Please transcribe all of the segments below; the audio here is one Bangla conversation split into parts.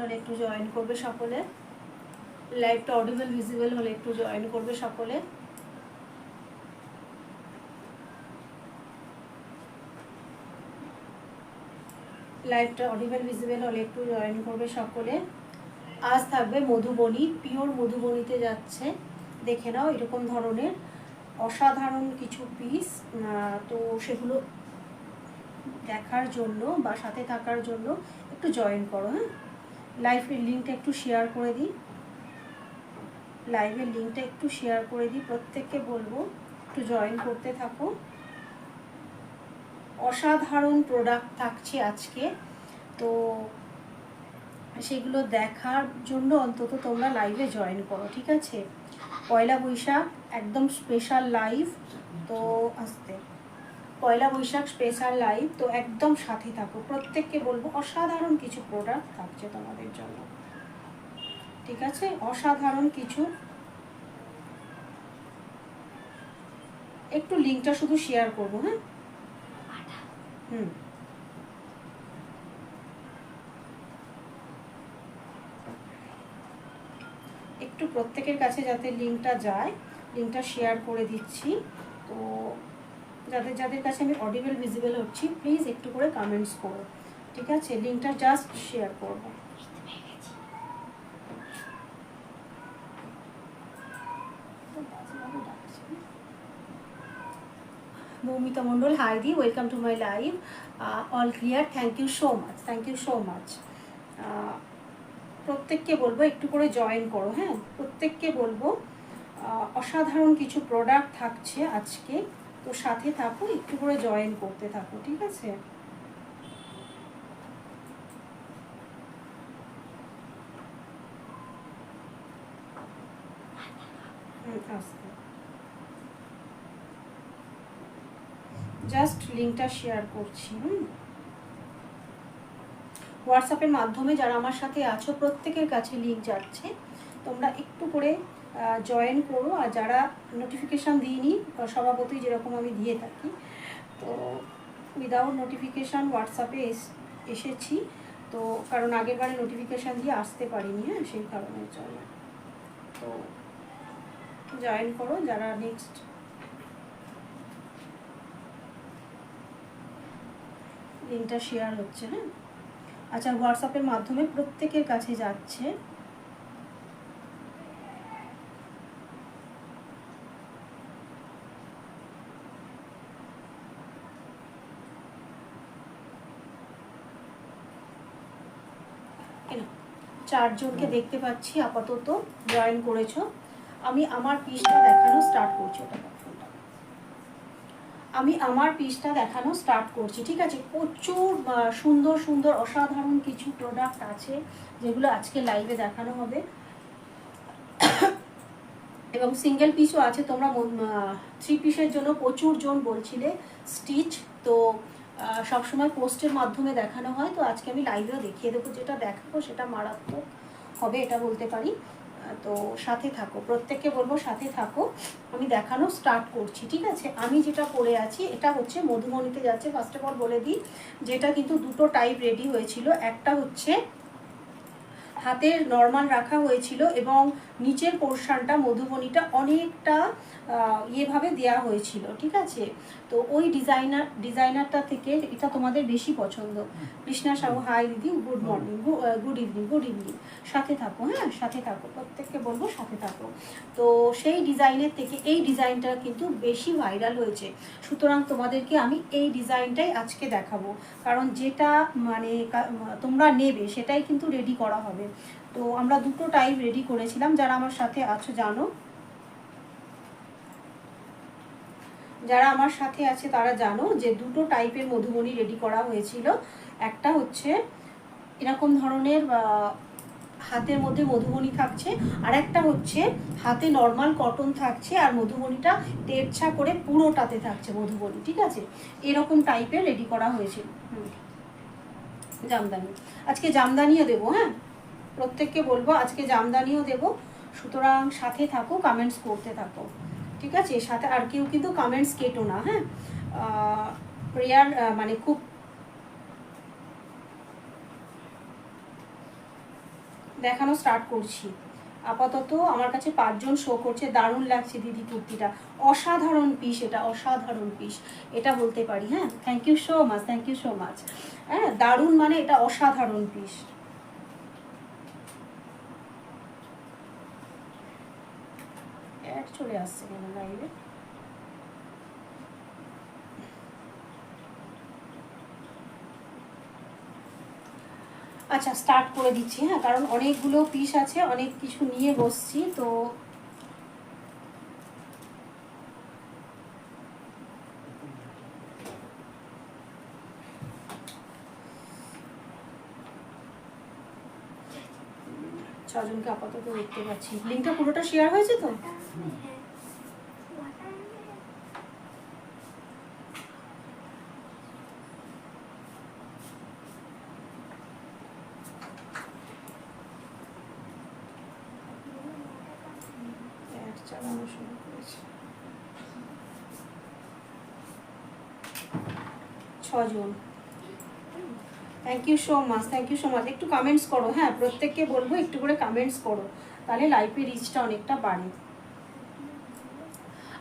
হলে একটু জয়েন করবে সকলে। লাইভটা অডিবল ভিজিবল হলে একটু জয়েন করবে সকলে। লাইভটা অডিবল ভিজিবল হলে একটু জয়েন করবে সকলে। আজ থাকবে মধুবনী, পিওর মধুবনীতে যাচ্ছে। দেখে নাও এরকম ধরনের অসাধারণ কিছু পিস। তো সেগুলো দেখার জন্য বা সাথে থাকার জন্য একটু জয়েন করো। হ্যাঁ, লাইভের লিঙ্কটা একটু শেয়ার করে দিই। লাইভের লিঙ্কটা একটু শেয়ার করে দিই, প্রত্যেককে বলবো একটু জয়েন করতে থাকো। অসাধারণ প্রোডাক্ট থাকছে আজকে, তো সেগুলো দেখার জন্য অন্তত তোমরা লাইভে জয়েন করো, ঠিক আছে? পয়লা বৈশাখ একদম স্পেশাল লাইভ, তো আসতে পয়লা বৈশাখ স্পেশাল লাইভ, তো একদম সাথে থাকো। প্রত্যেককে বলবো অসাধারণ কিছু প্রোডাক্ট থাকছে তোমাদের জন্য, ঠিক আছে? অসাধারণ কিছু। একটু লিঙ্কটা শুধু শেয়ার করবো। হ্যাঁ, একটু প্রত্যেকের কাছে যাতে লিঙ্কটা যায়, লিঙ্কটা শেয়ার করে দিচ্ছি। তো যাদের যাদের কাছে আমি অডিবল ভিজিবল হচ্ছি, প্লিজ একটু করে কমেন্টস করো, ঠিক আছে? লিঙ্কটা জাস্ট শেয়ার করবো। মৌমিতা মণ্ডল, হাই দি, welcome to my live. All clear, thank you so much, thank you so much. প্রত্যেককে বলবো একটু করে জয়েন করো। হ্যাঁ, প্রত্যেককে বলবো অসাধারণ কিছু প্রোডাক্ট থাকছে আজকে, তো সাথে থাকো, একটু করে জয়েন করতে থাকো, ঠিক আছে? জাস্ট লিঙ্কটা শেয়ার করছি। হোয়াটসঅ্যাপের মাধ্যমে যারা আমার সাথে আছো প্রত্যেকের কাছে লিঙ্ক যাচ্ছে, তোমরা একটু করে জয়েন করো। আর যারা নোটিফিকেশান দিইনি, স্বভাবতই যেরকম আমি দিয়ে থাকি, তো উইদাউট নোটিফিকেশান হোয়াটসঅ্যাপে এসেছি, তো কারণ আগের বারে নোটিফিকেশান দিয়ে আসতে পারিনি। হ্যাঁ, সেই কারণের জন্য তো জয়েন করো যারা নেক্সট। লিঙ্কটা শেয়ার হচ্ছে। হ্যাঁ, আচ্ছা, হোয়াটসঅ্যাপের মাধ্যমে প্রত্যেকের কাছে যাচ্ছে। চারজনকে দেখতে পাচ্ছি আপাতত জয়েন করেছো। আমি আমার পিসটা দেখানো স্টার্ট করছি। আমি আমার পিসটা দেখানো স্টার্ট করছি, ঠিক আছে? প্রচুর সুন্দর সুন্দর অসাধারণ কিছু প্রোডাক্ট আছে যেগুলো আজকে লাইভে দেখানো হবে, এবং সিঙ্গেল পিসও আছে। তোমরা 3 পিসের জন্য প্রচুর জন বলছিলে স্টিচ, তো সবসময় পোস্টের মাধ্যমে দেখানো হয়, তো আজকে আমি লাইভেও দেখিয়ে দেবো। যেটা দেখাবো সেটা মারাত্মক হবে, এটা বলতে পারি। তো সাথে থাকো, প্রত্যেককে বলবো সাথে থাকো। আমি দেখানো স্টার্ট করছি, ঠিক আছে? আমি যেটা পরে আছি এটা হচ্ছে মধুবনীতে যাচ্ছে। ফার্স্ট অফ অল বলে দিই, যেটা কিন্তু দুটো টাইপ রেডি হয়েছিল। একটা হচ্ছে হাতের নর্মাল রাখা হয়েছিল এবং নিচের পোর্শনটা মধুবনীটা অনেকটা ইয়েভাবে দেওয়া হয়েছিল, ঠিক আছে? তো ওই ডিজাইনারটা থেকে এটা তোমাদের বেশি পছন্দ। কৃষ্ণা সাহু, হাই দিদি, গুড মর্নিং, গুড ইভিনিং, সাথে থাকো। হ্যাঁ, সাথে থাকো, প্রত্যেককে বলবো সাথে থাকো। তো সেই ডিজাইনের থেকে এই ডিজাইনটা কিন্তু বেশি ভাইরাল হয়েছে, সুতরাং তোমাদেরকে আমি এই ডিজাইনটাই আজকে দেখাবো, কারণ যেটা মানে তোমরা নেবে সেটাই কিন্তু রেডি করা হবে। তো আমরা দুটো টাইপ রেডি করেছিলাম, যারা আমার সাথে আছো জানো, যারা আমার সাথে আছে তারা জানো যে দুটো টাইপের মধুবনী রেডি করা হয়েছিল। একটা হচ্ছে এরকম ধরনের হাতের মধ্যে মধুবনী থাকছে, আর একটা হচ্ছে হাতে নর্মাল কটন থাকছে আর মধুবনীটা তেরছা করে পুরোটাতে থাকছে মধুবনী, ঠিক আছে? এরকম টাইপের রেডি করা হয়েছিল। জামদানি, আজকে জামদানিও দেবো। হ্যাঁ, প্রত্যেককে বলবো আজকে জামদানিও দেবো, সুতরাং সাথে থাকো, কমেন্টস করতে থাকো, ঠিক আছে? সাথে আর কেউ কিন্তু কমেন্টস কেটো না। হ্যাঁ, প্রেয়ার মানে খুব দেখানো স্টার্ট করছি। আপাতত আমার কাছে 5 জন শো করছে। দারুণ লাগছে দিদি কুর্তিটা, অসাধারণ পিস, এটা অসাধারণ পিস, এটা বলতে পারি। হ্যাঁ, thank you so much, thank you so much. হ্যাঁ, দারুণ মানে এটা অসাধারণ পিস। অ্যাড চলে আসছে কেন লাইভে? আচ্ছা, স্টার্ট করে দিচ্ছি। হ্যাঁ, কারণ অনেকগুলো পিস আছে, অনেক কিছু নিয়ে বসছি তো। ছজনকে আপাতত দেখতে পাচ্ছি। লিঙ্কটা পুরোটা শেয়ার হয়েছে তো? চালানো শুরু করেছে 6 জন। Thank you so much, thank you so much. একটু কমেন্টস করো। হ্যাঁ, প্রত্যেককে বলবো একটু করে কমেন্টস করো, তাহলে লাইভের রিচটা অনেকটা বাড়ে।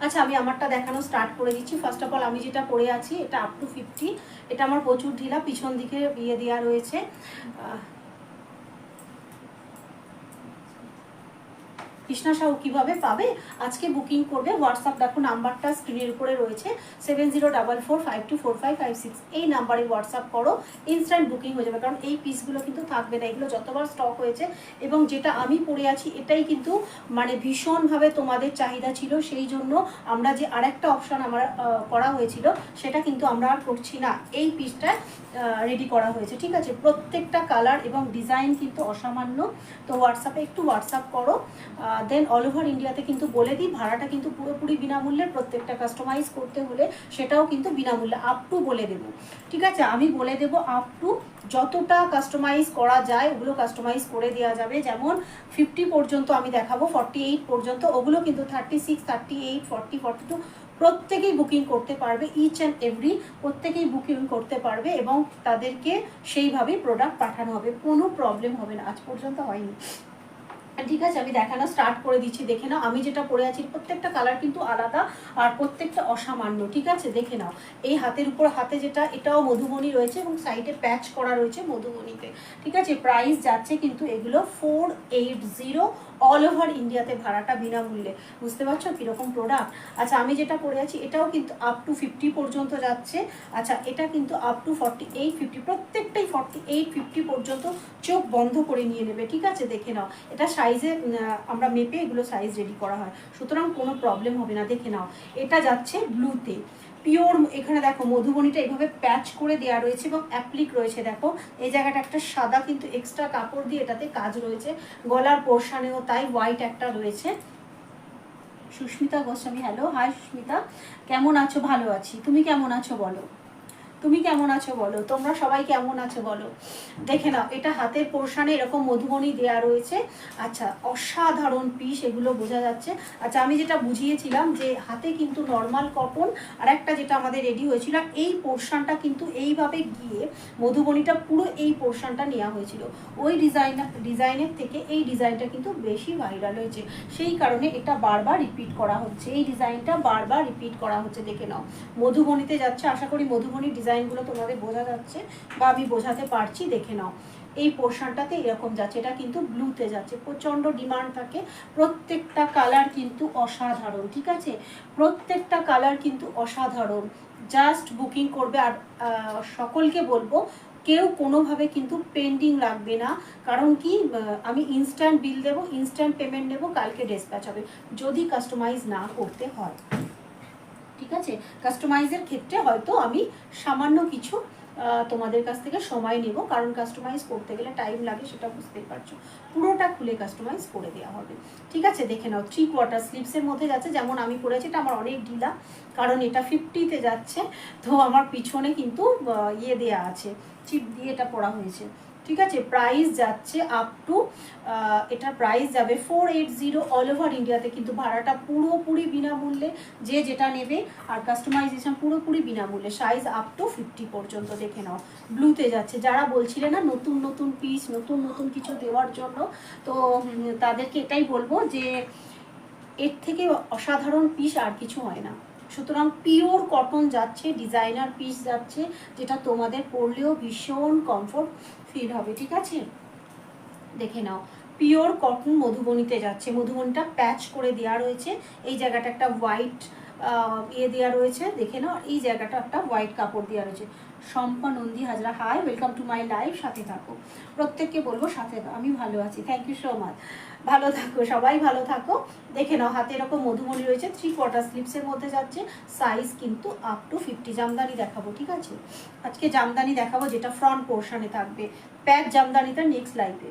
আচ্ছা, আমি আমারটা দেখানো স্টার্ট করে দিচ্ছি। ফার্স্ট অফ অল আমি যেটা পরে আছি এটা আপ টু 50। এটা আমার প্রচুর ঢিলা, পিছন দিকে ইয়ে দেওয়া রয়েছে। কৃষ্ণা সাউ কীভাবে পাবে? আজকে বুকিং করবে, হোয়াটসঅ্যাপ দেখো নাম্বারটা স্ক্রিনের উপরে রয়েছে 7044524556। এই নাম্বারে হোয়াটসঅ্যাপ করো, ইনস্ট্যান্ট বুকিং হয়ে যাবে। কারণ এই পিসগুলো কিন্তু থাকবে না, এগুলো যতবার স্টক হয়েছে। এবং যেটা আমি পরে আছি এটাই কিন্তু মানে ভীষণভাবে তোমাদের চাহিদা ছিল, সেই জন্য আমরা যে আরেকটা অপশান আমার করা হয়েছিল সেটা কিন্তু আমরা আর করছি না, এই পিসটা রেডি করা হয়েছে। ঠিক আছে, প্রত্যেকটা কালার এবং ডিজাইন কিন্তু অসামান্য। তো হোয়াটসঅ্যাপে একটু হোয়াটসঅ্যাপ করো। দেন অল ওভার ইন্ডিয়াতে কিন্তু বলে দিই ভাড়াটা কিন্তু পুরোপুরি বিনামূল্যে, প্রত্যেকটা কাস্টমাইজ করতে হলে সেটাও কিন্তু বিনামূল্যে, আপ টু বলে দেবো। ঠিক আছে, আমি বলে দেবো আপ টু যতটা কাস্টমাইজ করা যায় ওগুলো কাস্টমাইজ করে দেওয়া যাবে। যেমন 50 পর্যন্ত আমি দেখাবো, 48 পর্যন্ত, ওগুলো কিন্তু 36, 38, 40, 42 প্রত্যেকেই বুকিং করতে পারবে। ইচ অ্যান্ড এভরি প্রত্যেকেই বুকিং করতে পারবে এবং তাদেরকে সেইভাবেই প্রোডাক্ট পাঠানো হবে, কোনো প্রবলেম হবে না, আজ পর্যন্ত হয়নি। ঠিক আছে, আমি দেখানো স্টার্ট করে দিচ্ছি। দেখে নাও আমি যেটা পরে আছি প্রত্যেকটা কালার কিন্তু আলাদা আর প্রত্যেকটা অসামান্য। ঠিক আছে, দেখে নাও। এই হাতের উপর হাতে যেটা, এটাও মধুবনী রয়েছে এবং সাইডে প্যাচ করা রয়েছে মধুবনীতে। ঠিক আছে, প্রাইস যাচ্ছে কিন্তু এগুলো 480 অল ওভার ইন্ডিয়াতে, ভাড়াটা বিনামূল্যে। বুঝতে পারছো কীরকম প্রোডাক্ট? আচ্ছা, আমি যেটা পরে আছি এটাও কিন্তু আপ টু 50 পর্যন্ত যাচ্ছে। আচ্ছা, এটা কিন্তু আপ টু 48, 50, প্রত্যেকটাই 48, 50 পর্যন্ত। চোখ বন্ধ করে নিয়ে নেবে। ঠিক আছে, দেখে নাও। এটা সাইজে আমরা মেপে এগুলো সাইজ রেডি করা হয়, সুতরাং কোনো প্রবলেম হবে না। দেখে নাও, এটা যাচ্ছে ব্লুতে পিওর। এখানে দেখো মধুবনীটা এইভাবে প্যাচ করে দেওয়া রয়েছে এবং অ্যাপ্লিক রয়েছে। দেখো এই জায়গাটা একটা সাদা কিন্তু এক্সট্রা কাপড় দিয়ে এটাতে কাজ রয়েছে, গলার পোর্শনেও তাই হোয়াইট একটা রয়েছে। সুস্মিতা গোস্বামী, হ্যালো, হাই সুস্মিতা, কেমন আছো? ভালো আছি, তুমি কেমন আছো বলো? তুমি কেমন আছো বলো? তোমরা সবাই কেমন আছো বলো? দেখে নাও, এটা হাতের পোর্শনে এরকম মধুবনী দেয়া রয়েছে। আচ্ছা, অসাধারণ পিস, এগুলো বোঝা যাচ্ছে। আচ্ছা, আমি যেটা বুঝিয়েছিলাম যে হাতে কিন্তু নর্মাল কটন, আর একটা যেটা আমাদের রেডি হয়েছিল, এই পোর্শনটা কিন্তু এইভাবে গিয়ে মধুবনীটা পুরো এই পোর্শনটা নেওয়া হয়েছিল। ওই ডিজাইনের থেকে এই ডিজাইনটা কিন্তু বেশি ভাইরাল হয়েছে, সেই কারণে এটা বারবার রিপিট করা হচ্ছে, এই ডিজাইনটা বারবার রিপিট করা হচ্ছে। দেখে নাও, মধুবনীতে যাচ্ছে। আশা করি মধুবনীর ডিজাইনগুলো তোমাদের বোঝা যাচ্ছে বা আমি বোঝাতে পারছি। দেখে নাও, এই পোর্শনটাতে এরকম যাচ্ছে, এটা কিন্তু ব্লুতে যাচ্ছে, প্রচণ্ড ডিমান্ড থাকে। প্রত্যেকটা কালার কিন্তু অসাধারণ। ঠিক আছে, প্রত্যেকটা কালার কিন্তু অসাধারণ। জাস্ট বুকিং করবে। আর সকলকে বলবো কেউ কোনোভাবে কিন্তু পেন্ডিং রাখবে না, কারণ কি আমি ইনস্ট্যান্ট বিল দেবো, ইনস্ট্যান্ট পেমেন্ট নেবো, কালকে ডিসপ্যাচ হবে যদি কাস্টমাইজ না করতে হয়। ঠিক আছে, কাস্টমাইজের ক্ষেত্রে হয়তো আমি সামান্য কিছু তোমাদের কাছ থেকে সময় নেব, কারণ কাস্টমাইজ করতে গেলে টাইম লাগে, সেটা বুঝতেই পারছো। পুরোটা খুলে কাস্টমাইজ করে দেওয়া হবে। ঠিক আছে, দেখে নাও, 3/4 স্লিভসের মধ্যে যাচ্ছে। যেমন আমি পরেছি, এটা আমার অনেক ঢিলা, কারণ এটা 50-তে যাচ্ছে। তো আমার পিছনে কিন্তু ইয়ে দেওয়া আছে, চিপ দিয়ে এটা পরা হয়েছে। ঠিক আছে, প্রাইস যাচ্ছে আপ টু, এটা প্রাইস যাবে 480 অল ওভার ইন্ডিয়াতে, কিন্তু ভাড়াটা পুরোপুরি বিনামূল্যে, যে যেটা নেবে, আর কাস্টমাইজেশন পুরোপুরি বিনামূল্যে, সাইজ আপ টু 50 পর্যন্ত। দেখে নাও, ব্লুতে যাচ্ছে। যারা বলছিলে না নতুন নতুন পিস, নতুন নতুন কিছু দেওয়ার জন্য, তো তাদেরকে এটাই বলবো যে এর থেকে অসাধারণ পিস আর কিছু হয় না। সুতরাং পিওর কটন যাচ্ছে, ডিজাইনার পিস যাচ্ছে, যেটা তোমাদের পরলেও ভীষণ কমফোর্ট ফিল হবে। ঠিক আছে, দেখে নাও, পিওর কটন মধুবনীতে যাচ্ছে। মধুবনীটা প্যাচ করে দেওয়া রয়েছে, এই জায়গাটা একটা হোয়াইট দেওয়া রয়েছে, দেখে নাও, এই জায়গাটা একটা হোয়াইট কাপড় দেওয়া রয়েছে। Shampa Nandi Hazra, hi, welcome to my live, সাথে থাকো। প্রত্যেককে বলবো সাথে, আমি ভালো আছি, থ্যাংক ইউ সো মাচ, ভালো থাকো, সবাই ভালো থাকো। দেখে নাও, হাতে এরকম মধুবনী রয়েছে, 3/4 স্লিভসের মধ্যে যাচ্ছে, সাইজ কিন্তু আপ টু 50। জামদানি দেখাবো, ঠিক আছে, আজকে জামদানি দেখাবো, যেটা ফ্রন্ট পোর্শনে থাকবে। প্যাক জামদানিটা নেক্সট লাইভে,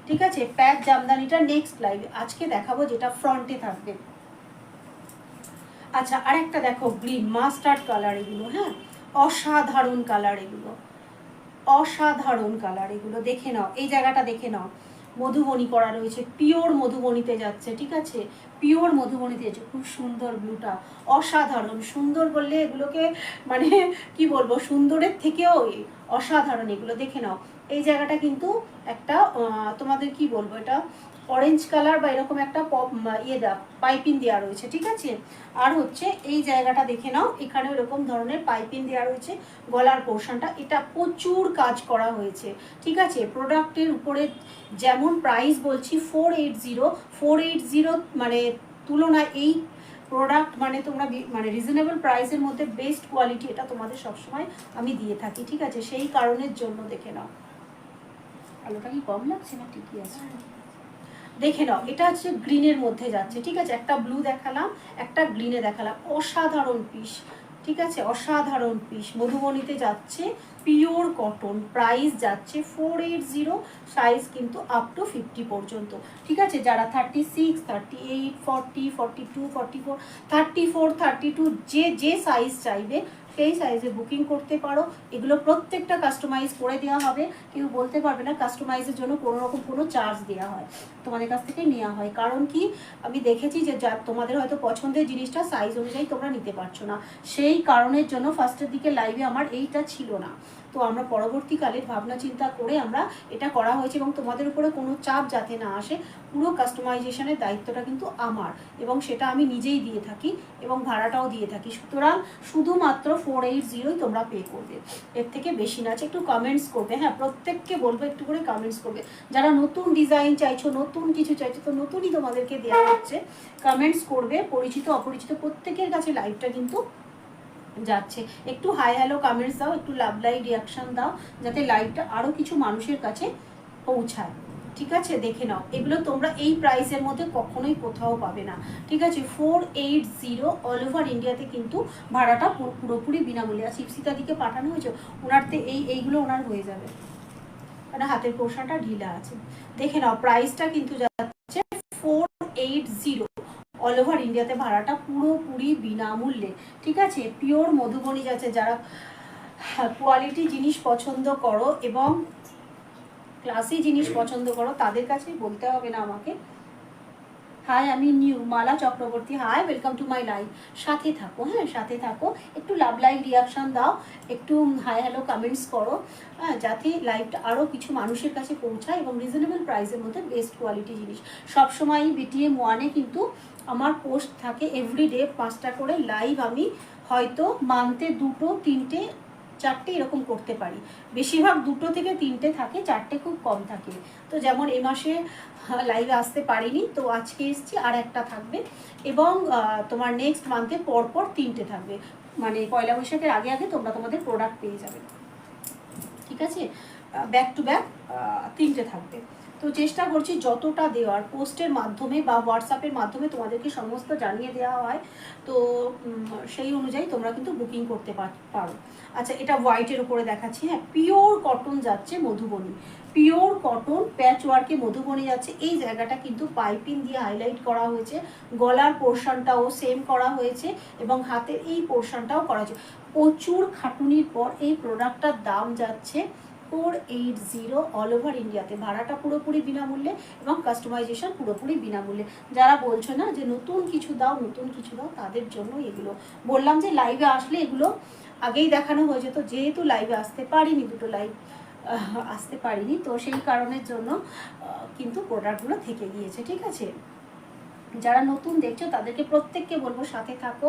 ঠিক আছে, প্যাক জামদানিটা নেক্সট লাইভে আজকে দেখাবো, যেটা ফ্রন্টে থাকবে। আচ্ছা, আরেকটা দেখো, গ্রিন মাস্টার্ড কালার, এগুলো হ্যাঁ, অসাধারণ কালার, এগুলো অসাধারণ কালার, এগুলো দেখে নাও, এই জায়গাটা দেখে নাও, মধুবনী করা রয়েছে, পিওর মধুবনীতে যাচ্ছে। ঠিক আছে, পিওর মধুবনীতে যাচ্ছে, খুব সুন্দর, ব্লুটা অসাধারণ সুন্দর, বললে এগুলোকে মানে কি বলবো, সুন্দরের থেকেও অসাধারণ এগুলো। দেখে নাও, এই জায়গাটা কিন্তু একটা তোমাদের কি বলবো, এটা অরেঞ্জ কালার বা এরকম একটা পাইপিং দেওয়া রয়েছে। ঠিক আছে, আর হচ্ছে এই জায়গাটা দেখে নাও, এখানে এরকম ধরনের পাইপিং দেওয়া রয়েছে, গলার পোর্শনটা, এটা প্রচুর কাজ করা হয়েছে। ঠিক আছে, প্রোডাক্টের উপরে যেমন প্রাইস বলছি 480 মানে তুলনায় এই প্রোডাক্ট মানে তোমরা মানে রিজনেবল প্রাইসের মধ্যে বেস্ট কোয়ালিটি, এটা তোমাদের সবসময় আমি দিয়ে থাকি। ঠিক আছে, সেই কারণের জন্য দেখে নাও, আলোটা কি কম লাগছে না ঠিকই আছে, দেখে নাও, এটা হচ্ছে গ্রিনের মধ্যে যাচ্ছে। ঠিক আছে, একটা ব্লু দেখালাম, একটা গ্রিনে দেখালাম, অসাধারণ পিস। ঠিক আছে, অসাধারণ পিস, মধুবনীতে যাচ্ছে, পিওর কটন, প্রাইস যাচ্ছে 480, সাইজ কিন্তু আপ টু 50 পর্যন্ত। ঠিক আছে, যারা 36, 38, 40, 42, 44, 34, 32 যে যে সাইজ চাইবে সেই সাইজে বুকিং করতে পারো। এগুলো প্রত্যেকটা কাস্টমাইজ করে দেওয়া হবে, কেউ বলতে পারবে না কাস্টমাইজের জন্য কোনো রকম কোনো চার্জ দেওয়া হয়, তোমাদের কাছ থেকে নেওয়া হয়। কারণ কি, আমি দেখেছি যে যা তোমাদের হয়তো পছন্দের জিনিসটা সাইজ অনুযায়ী তোমরা নিতে পারছো না, সেই কারণের জন্য ফার্স্টের দিকে লাইভে আমার এইটা ছিল না। তো আমরা পরবর্তীকালে ভাবনা চিন্তা করে আমরা এটা করা হয়েছে, এবং তোমাদের উপরে কোনো চাপ যাতে না আসে, পুরো কাস্টমাইজেশনের দায়িত্বটা কিন্তু আমার, এবং সেটা আমি নিজেই দিয়ে থাকি এবং ভাড়াটাও দিয়ে থাকি। সুতরাং শুধুমাত্র 480 তোমরা পে করবে, এর থেকে বেশি না। একটু কমেন্টস করবে, হ্যাঁ, প্রত্যেককে বলবো একটু করে কমেন্টস করবে। যারা নতুন ডিজাইন চাইছো, নতুন কিছু চাইছো, তো নতুনই তোমাদেরকে দেওয়া হচ্ছে, কমেন্টস করবে, পরিচিত অপরিচিত প্রত্যেকের কাছে লাইভটা কিন্তু যাচ্ছে। একটু হাই হ্যালো কমেন্টস দাও, একটু লাভ লাইভ রিয়াকশন দাও, যাতে লাইভটা আরও কিছু মানুষের কাছে পৌঁছায়। ঠিক আছে, দেখে নাও, এগুলো তোমরা এই প্রাইসের মধ্যে কখনোই কোথাও পাবে না। ঠিক আছে, 480 অল ওভার ইন্ডিয়াতে কিন্তু ভাড়াটা পুরোপুরি বিনামূল্যে। আর শিবসিতা দিকে পাঠানো হয়েছে, ওনারতে এইগুলো ওনার হয়ে যাবে, কারণ হাতের পোর্শনটা ঢিলা আছে। দেখে নাও, প্রাইসটা কিন্তু যাচ্ছে 480 অল ওভার ইন্ডিয়াতে, ভাড়াটা পুরোপুরি বিনামূল্যে। ঠিক আছে, পিওর মধুবনী যাচ্ছে। যারা কোয়ালিটি জিনিস পছন্দ করো এবং ক্লাসি জিনিস পছন্দ করো, তাদের কাছে বলতে হবে না আমাকে। হাই, আমি নিউ মালা Chakraborty, hi, welcome to my live, সাথে থাকো, হ্যাঁ, সাথে থাকো, একটু লাভ লাইভ রিয়াকশান দাও, একটু হাই হ্যালো কমেন্টস করো, হ্যাঁ, যাতে লাইভটা আরও কিছু মানুষের কাছে পৌঁছায়, এবং রিজনেবল প্রাইসের মধ্যে বেস্ট কোয়ালিটি জিনিস। সবসময় BTM 1-এ কিন্তু আমার পোস্ট থাকে এভরিডে 5টা করে লাইভ, আমি হয়তো মান্থে 2, 3, 4টে এরকম করতে পারি, বেশিরভাগ 2 থেকে 3টে থাকে, 4টে খুব কম থাকে। তো যেমন এ মাসে লাইভে আসতে পারিনি, তো আজকে এসেছি, আর একটা থাকবে, এবং তোমার নেক্সট মান্থে পরপর 3টে থাকবে, মানে পয়লা বৈশাখের আগে আগে তোমরা তোমাদের প্রোডাক্ট পেয়ে যাবে। ঠিক আছে, ব্যাক টু ব্যাক 3টে থাকবে। তো চেষ্টা করছি যতটা দেওয়ার, পোস্টের মাধ্যমে বা হোয়াটসঅ্যাপের মাধ্যমে তোমাদেরকে সমস্ত জানিয়ে দেওয়া হয়, তো সেই অনুযায়ী তোমরা কিন্তু বুকিং করতে পারো। আচ্ছা, এটা হোয়াইটের উপরে দেখাচ্ছি, হ্যাঁ, পিওর কটন যাচ্ছে মধুবনী, পিওর কটন প্যাচ ওয়ার্কে মধুবনী যাচ্ছে। এই জায়গাটা কিন্তু পাইপিং দিয়ে হাইলাইট করা হয়েছে, গলার পোর্শনটাও সেম করা হয়েছে, এবং হাতের এই পোর্শনটাও করা হয়েছে। প্রচুর খাটুনির পর এই প্রোডাক্টটার দাম যাচ্ছে 480 অল ওভার ইন্ডিয়াতে, ভাড়াটা পুরোপুরি বিনামূল্যে এবং কাস্টমাইজেশন পুরোপুরি বিনামূল্যে। যারা বলছো না যে নতুন কিছু দাও নতুন কিছু দাও, তাদের জন্য এগুলো বললাম যে লাইভে আসলে এগুলো আগেই দেখানো হয়ে যেত, যেহেতু লাইভে আসতে পারিনি, দুটো লাইভ আসতে পারিনি, তো সেই কারণের জন্য কিন্তু প্রোডাক্টগুলো থেকে গিয়েছে। ঠিক আছে, যারা নতুন দেখছো তাদেরকে প্রত্যেককে বলবো সাথে থাকো।